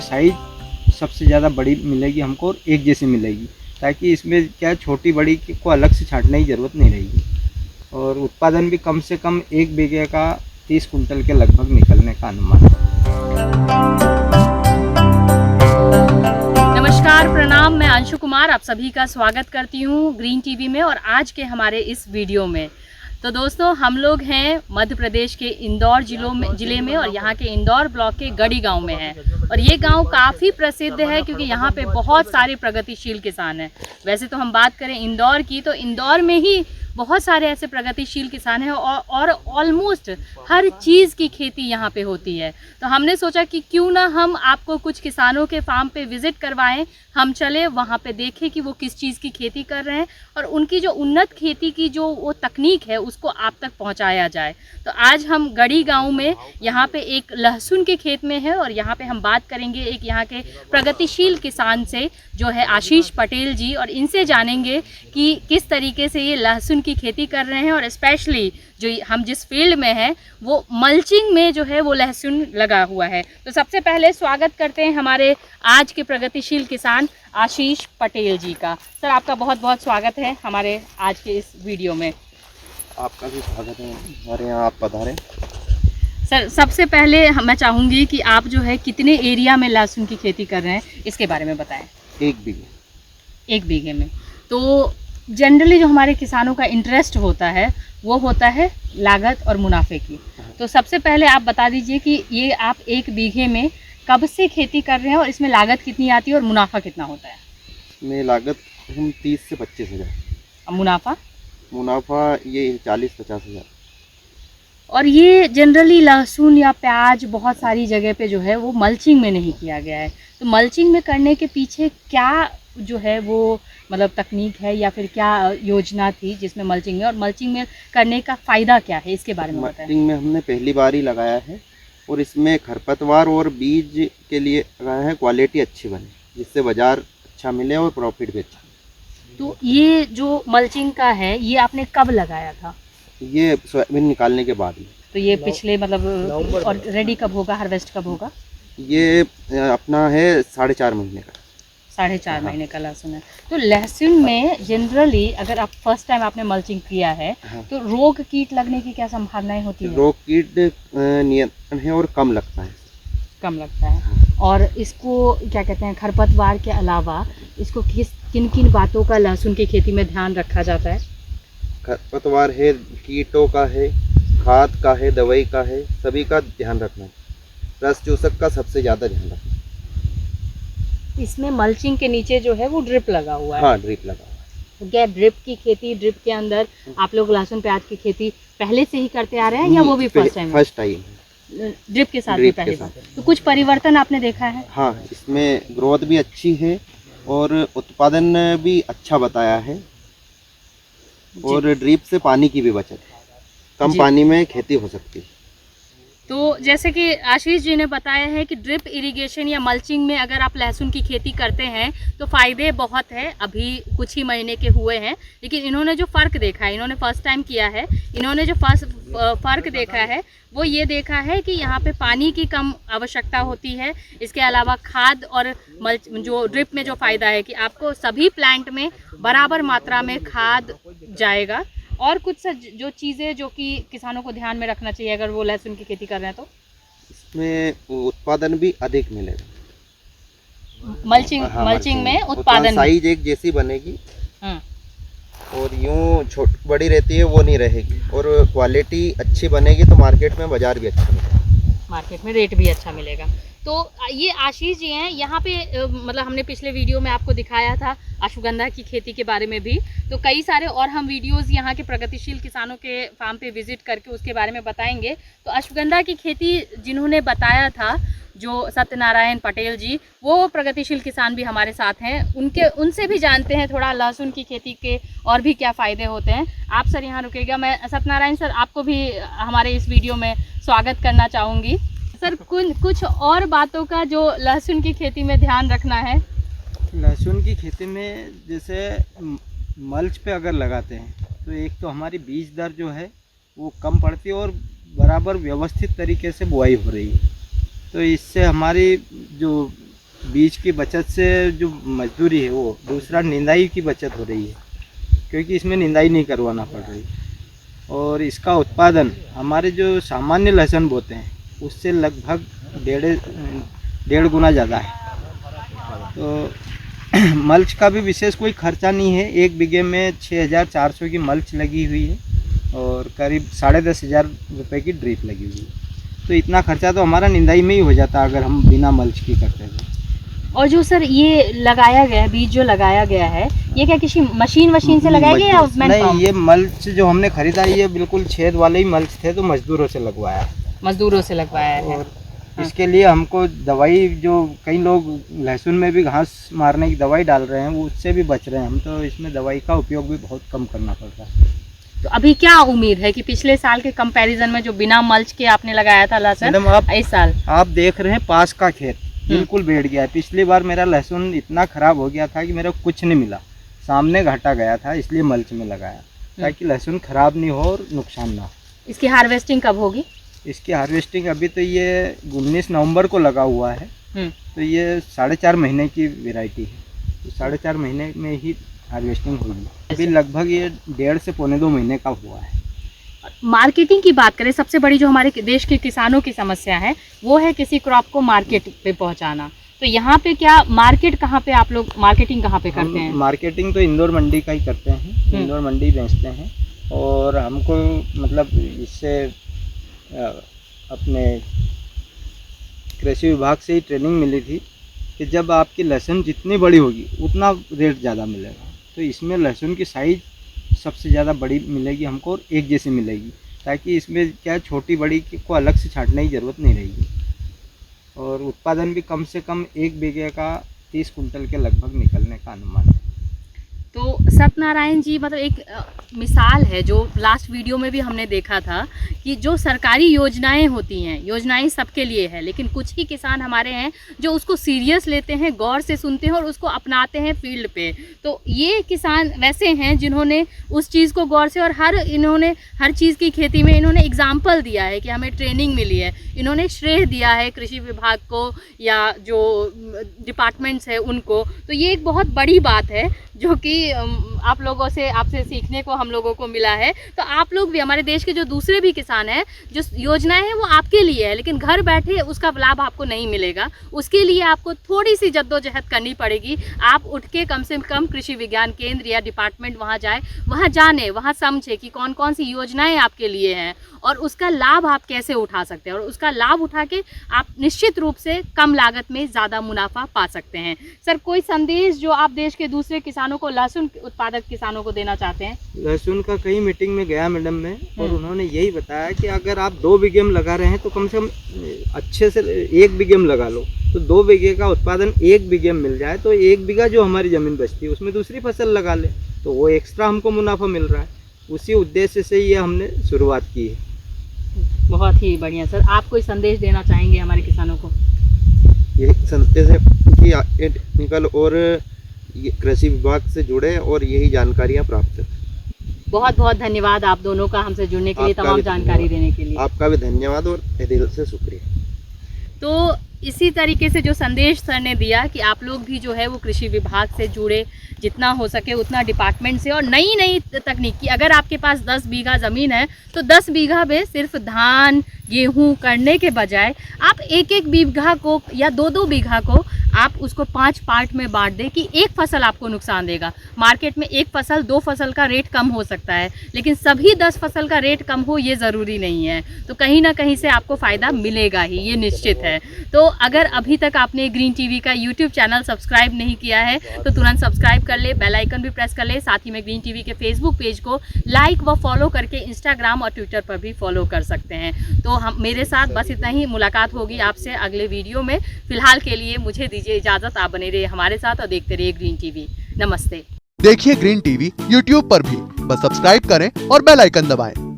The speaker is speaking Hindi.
साइज सबसे ज़्यादा बड़ी मिलेगी हमको और एक जैसी मिलेगी, ताकि इसमें क्या छोटी बड़ी को अलग से छांटने की ज़रूरत नहीं रहेगी। और उत्पादन भी कम से कम 1 बीघे का 30 कुंटल के लगभग निकलने का अनुमान है। नमस्कार, प्रणाम। मैं अंशु कुमार आप सभी का स्वागत करती हूँ ग्रीन टीवी में और आज के हमारे इस वीडियो में। तो दोस्तों, हम लोग हैं मध्य प्रदेश के इंदौर जिले में और यहाँ के इंदौर ब्लॉक के गढ़ी गांव में हैं। और ये गांव काफ़ी प्रसिद्ध है क्योंकि यहाँ पे बहुत सारे प्रगतिशील किसान हैं। वैसे तो हम बात करें इंदौर की, तो इंदौर में ही बहुत सारे ऐसे प्रगतिशील किसान हैं और ऑलमोस्ट हर चीज़ की खेती यहाँ पे होती है। तो हमने सोचा कि क्यों ना हम आपको कुछ किसानों के फार्म पे विज़िट करवाएं, हम चले वहाँ पे देखें कि वो किस चीज़ की खेती कर रहे हैं और उनकी जो उन्नत खेती की जो वो तकनीक है उसको आप तक पहुँचाया जाए। तो आज हम गढ़ी गाँव में यहाँ पे एक लहसुन के खेत में है और यहाँ पे हम बात करेंगे एक यहाँ के प्रगतिशील किसान से, जो है आशीष पटेल जी, और इनसे जानेंगे कि किस तरीके से ये लहसुन की खेती कर रहे हैं और स्पेशली जो हम जिस फील्ड में हैं वो मल्चिंग में जो है वो लहसुन लगा हुआ है। तो सबसे पहले स्वागत करते हैं हमारे आज के प्रगतिशील किसान आशीष पटेल जी का। सर, आपका बहुत बहुत स्वागत है हमारे आज के इस वीडियो में। आपका भी स्वागत है हमारे यहाँ, आप पधारें। सर, सबसे पहले मैं चाहूँगी कि आप जो है कितने एरिया में लहसुन की खेती कर रहे हैं इसके बारे में बताएं। 1 बीघे। 1 बीघे में। तो जनरली जो हमारे किसानों का इंटरेस्ट होता है वो होता है लागत और मुनाफे की। तो सबसे पहले आप बता दीजिए कि ये आप 1 बीघे में कब से खेती कर रहे हैं और इसमें लागत कितनी आती है और मुनाफा कितना होता है? में लागत हम 30 से 25 हज़ार। और मुनाफा ये 40-50 हज़ार। और ये जनरली लहसुन या प्याज बहुत सारी जगह पे जो है वो मल्चिंग में नहीं किया गया है। तो मल्चिंग में करने के पीछे क्या जो है वो मतलब तकनीक है या फिर क्या योजना थी जिसमें मल्चिंग में, और मल्चिंग में करने का फ़ायदा क्या है इसके बारे में बताएं। मल्चिंग में हमने पहली बार ही लगाया है और इसमें खरपतवार और बीज के लिए लगाया है, क्वालिटी अच्छी बने जिससे बाज़ार अच्छा मिले और प्रॉफिट भी अच्छा। तो ये जो मल्चिंग का है ये आपने कब लगाया था? ये सोयाबीन निकालने के बाद में। तो ये पिछले मतलब और रेडी कब होगा, हार्वेस्ट कब होगा? ये अपना है 4.5 महीने का। 4.5 महीने का लहसुन है। तो लहसुन में जनरली अगर आप फर्स्ट टाइम आपने मल्चिंग किया है तो रोग कीट लगने की क्या संभावनाएं होती है? रोग कीट नियंत्रण है और कम लगता है। कम लगता है। और इसको क्या कहते हैं, खरपतवार के अलावा इसको किन किन बातों का लहसुन की खेती में ध्यान रखा जाता है? खरपतवार है, कीटों का है, खाद का है, दवाई का है, सभी का ध्यान रखना है। रस चूसक का सबसे ज़्यादा ध्यान रखना। इसमें मल्चिंग के नीचे जो है वो ड्रिप लगा हुआ है। हाँ, ड्रिप लगा हुआ है। तो क्या ड्रिप की खेती, ड्रिप के अंदर आप लोग लहसुन प्याज की खेती पहले से ही करते आ रहे हैं या वो भी first time? First time drip के साथ भी पहले से। तो कुछ परिवर्तन आपने देखा है? हाँ, इसमें ग्रोथ भी अच्छी है और उत्पादन भी अच्छा बताया है और ड्रिप से पानी की भी बचत है, कम पानी में खेती हो सकती है। तो जैसे कि आशीष जी ने बताया है कि ड्रिप इरिगेशन या मल्चिंग में अगर आप लहसुन की खेती करते हैं तो फ़ायदे बहुत है। अभी कुछ ही महीने के हुए हैं, लेकिन इन्होंने जो फ़र्क देखा है, इन्होंने फर्स्ट टाइम किया है, इन्होंने जो फ़र्क देखा है वो ये देखा है कि यहाँ पे पानी की कम आवश्यकता होती है। इसके अलावा खाद और जो ड्रिप में जो फ़ायदा है कि आपको सभी प्लांट में बराबर मात्रा में खाद जाएगा। और कुछ जो चीज़ें जो कि किसानों को ध्यान में रखना चाहिए अगर वो लहसुन की खेती कर रहे हैं तो इसमें उत्पादन भी अधिक मिलेगा। मल्चिंग में उत्पादन साइज एक जैसी बनेगी और यूं बड़ी रहती है वो नहीं रहेगी और क्वालिटी अच्छी बनेगी तो मार्केट में बाजार भी अच्छा मिलेगा, मार्केट में रेट भी अच्छा मिलेगा। तो ये आशीष जी हैं यहाँ पे, मतलब हमने पिछले वीडियो में आपको दिखाया था अश्वगंधा की खेती के बारे में भी, तो कई सारे और हम वीडियोस यहाँ के प्रगतिशील किसानों के फार्म पे विजिट करके उसके बारे में बताएंगे। तो अश्वगंधा की खेती जिन्होंने बताया था जो सत्यनारायण पटेल जी, वो प्रगतिशील किसान भी हमारे साथ हैं, उनसे भी जानते हैं थोड़ा लहसुन की खेती के और भी क्या फ़ायदे होते हैं। आप सर यहाँ रुकेगा, मैं सत्यनारायण सर आपको भी हमारे इस वीडियो में स्वागत करना चाहूँगी। सर, कुछ और बातों का जो लहसुन की खेती में ध्यान रखना है? लहसुन की खेती में जैसे मल्च पे अगर लगाते हैं तो एक तो हमारी बीज दर जो है वो कम पड़ती है और बराबर व्यवस्थित तरीके से बुआई हो रही है। तो इससे हमारी जो बीज की बचत से जो मजदूरी है वो, दूसरा निंदाई की बचत हो रही है क्योंकि इसमें निंदाई नहीं करवाना पड़ रही, और इसका उत्पादन हमारे जो सामान्य लहसुन बोते हैं उससे लगभग डेढ़ गुना ज़्यादा है। तो मल्च का भी विशेष कोई खर्चा नहीं है। 1 बीघे में 6400 की मल्च लगी हुई है और करीब 10,500 रुपये की ड्रिप लगी हुई है। तो इतना खर्चा तो हमारा निंदाई में ही हो जाता अगर हम बिना मल्च की करते हैं। और जो सर ये लगाया गया है, बीज जो लगाया गया है, ये क्या किसी मशीन से लगाया गया या नहीं, ये मल्च जो हमने खरीदा ये बिल्कुल छेद वाले ही मल्च थे, तो मजदूरों से लगवाया है। मजदूरों से लगवाया है। और इसके लिए हमको दवाई, जो कई लोग लहसुन में भी घास मारने की दवाई डाल रहे हैं वो उससे भी बच रहे हैं हम, तो इसमें दवाई का उपयोग भी बहुत कम करना पड़ रहा है। तो अभी क्या उम्मीद है कि पिछले साल के कंपैरिजन में जो बिना मल्च के आपने लगाया था लहसुन, इस साल आप देख रहे हैं पास का खेत बिल्कुल बैठ गया है। पिछली बार मेरा लहसुन इतना खराब हो गया था कि मेरा कुछ नहीं मिला, सामने घाटा गया था, इसलिए मल्च में लगाया ताकि लहसुन खराब नहीं हो और नुकसान ना हो। इसकी हार्वेस्टिंग कब होगी? इसकी हार्वेस्टिंग अभी तो ये 19 नवंबर को लगा हुआ है, तो ये 4.5 महीने की वैरायटी है, तो 4.5 महीने में ही हार्वेस्टिंग होगी। अभी लगभग ये 1.5 से पौने 2 महीने का हुआ है। मार्केटिंग की बात करें, सबसे बड़ी जो हमारे देश के किसानों की समस्या है वो है किसी क्रॉप को मार्केट पे पहुंचाना। तो यहाँ पे क्या मार्केट, कहाँ पे आप लोग मार्केटिंग कहाँ पे करते हैं? मार्केटिंग तो इंदौर मंडी का ही करते हैं, इंदौर मंडी बेचते हैं। और हमको मतलब इससे अपने कृषि विभाग से ही ट्रेनिंग मिली थी कि जब आपकी लहसुन जितनी बड़ी होगी उतना रेट ज़्यादा मिलेगा। तो इसमें लहसुन की साइज़ सबसे ज़्यादा बड़ी मिलेगी हमको और एक जैसी मिलेगी, ताकि इसमें क्या छोटी बड़ी को अलग से छांटने की ज़रूरत नहीं रहेगी। और उत्पादन भी कम से कम 1 बीघे का 30 कुंटल के लगभग निकलने का अनुमान है। तो सत्यनारायण जी, मतलब एक मिसाल है जो लास्ट वीडियो में भी हमने देखा था कि जो सरकारी योजनाएं होती हैं, योजनाएं सबके लिए है, लेकिन कुछ ही किसान हमारे हैं जो उसको सीरियस लेते हैं, गौर से सुनते हैं और उसको अपनाते हैं फील्ड पे। तो ये किसान वैसे हैं जिन्होंने उस चीज़ को गौर से, और इन्होंने हर चीज़ की खेती में इन्होंने एग्जाम्पल दिया है कि हमें ट्रेनिंग मिली है, इन्होंने श्रेय दिया है कृषि विभाग को या जो डिपार्टमेंट्स है उनको। तो ये एक बहुत बड़ी बात है जो कि आप लोगों से, आपसे सीखने को हम लोगों को मिला है। तो आप लोग भी, हमारे देश के जो दूसरे भी किसान हैं, जो योजनाएं हैं वो आपके लिए है, लेकिन घर बैठे उसका लाभ आपको नहीं मिलेगा। उसके लिए आपको थोड़ी सी जद्दोजहद करनी पड़ेगी। आप उठ के कम से कम कृषि विज्ञान केंद्र या डिपार्टमेंट वहाँ जाए, वहाँ जाने, वहाँ समझे कि कौन कौन सी योजनाएं आपके लिए हैं और उसका लाभ आप कैसे उठा सकते हैं, और उसका लाभ उठा के आप निश्चित रूप से कम लागत में ज़्यादा मुनाफा पा सकते हैं। सर, कोई संदेश जो आप देश के दूसरे किसानों को, लहसुन उत्पादक किसानों को देना चाहते हैं? लहसुन का कई मीटिंग में गया मैडम में, और उन्होंने यही बताया कि अगर आप 2 बीघे में लगा रहे हैं तो कम से कम अच्छे से 1 बीघे में लगा लो, तो 2 बीघे का उत्पादन 1 बीघे में मिल जाए तो 1 बीघा जो हमारी ज़मीन बचती है उसमें दूसरी फसल लगा ले, तो वो एक्स्ट्रा हमको मुनाफा मिल रहा है। उसी उद्देश्य से ये हमने शुरुआत की है। बहुत ही बढ़िया सर। आप कोई संदेश देना चाहेंगे हमारे किसानों को? यही संदेश है कि टेक्निकल और कृषि विभाग से जुड़े और यही जानकारियाँ प्राप्त करें। बहुत बहुत धन्यवाद आप दोनों का हमसे जुड़ने के लिए, तमाम जानकारी देने के लिए। आपका भी धन्यवाद और दिल से शुक्रिया। तो इसी तरीके से जो संदेश सर ने दिया कि आप लोग भी जो है वो कृषि विभाग से जुड़े, जितना हो सके उतना डिपार्टमेंट से, और नई नई तकनीक की, अगर आपके पास 10 बीघा ज़मीन है तो 10 बीघा में सिर्फ धान गेहूं करने के बजाय आप 1-1 बीघा को या 2-2 बीघा को आप उसको 5 पार्ट में बांट दें कि एक फसल आपको नुकसान देगा। मार्केट में एक फसल 2 फसल का रेट कम हो सकता है, लेकिन सभी 10 फसल का रेट कम हो ये ज़रूरी नहीं है। तो कहीं ना कहीं से आपको फ़ायदा मिलेगा ही, ये निश्चित है। तो अगर अभी तक आपने ग्रीन टीवी का यूट्यूब चैनल सब्सक्राइब नहीं किया है तो तुरंत सब्सक्राइब कर ले, बेल आइकन भी प्रेस कर ले। साथ ही में ग्रीन टीवी के फेसबुक पेज को लाइक व फॉलो करके इंस्टाग्राम और ट्विटर पर भी फॉलो कर सकते हैं। तो हम, मेरे साथ बस इतना ही, मुलाकात होगी आपसे अगले वीडियो में। फिलहाल के लिए मुझे दीजिए इजाज़त। आप बने रहिए हमारे साथ और देखते रहिए ग्रीन टीवी। नमस्ते। देखिए ग्रीन टीवी यूट्यूब पर भी, बस सब्सक्राइब करें और बेल आइकन दबाएं।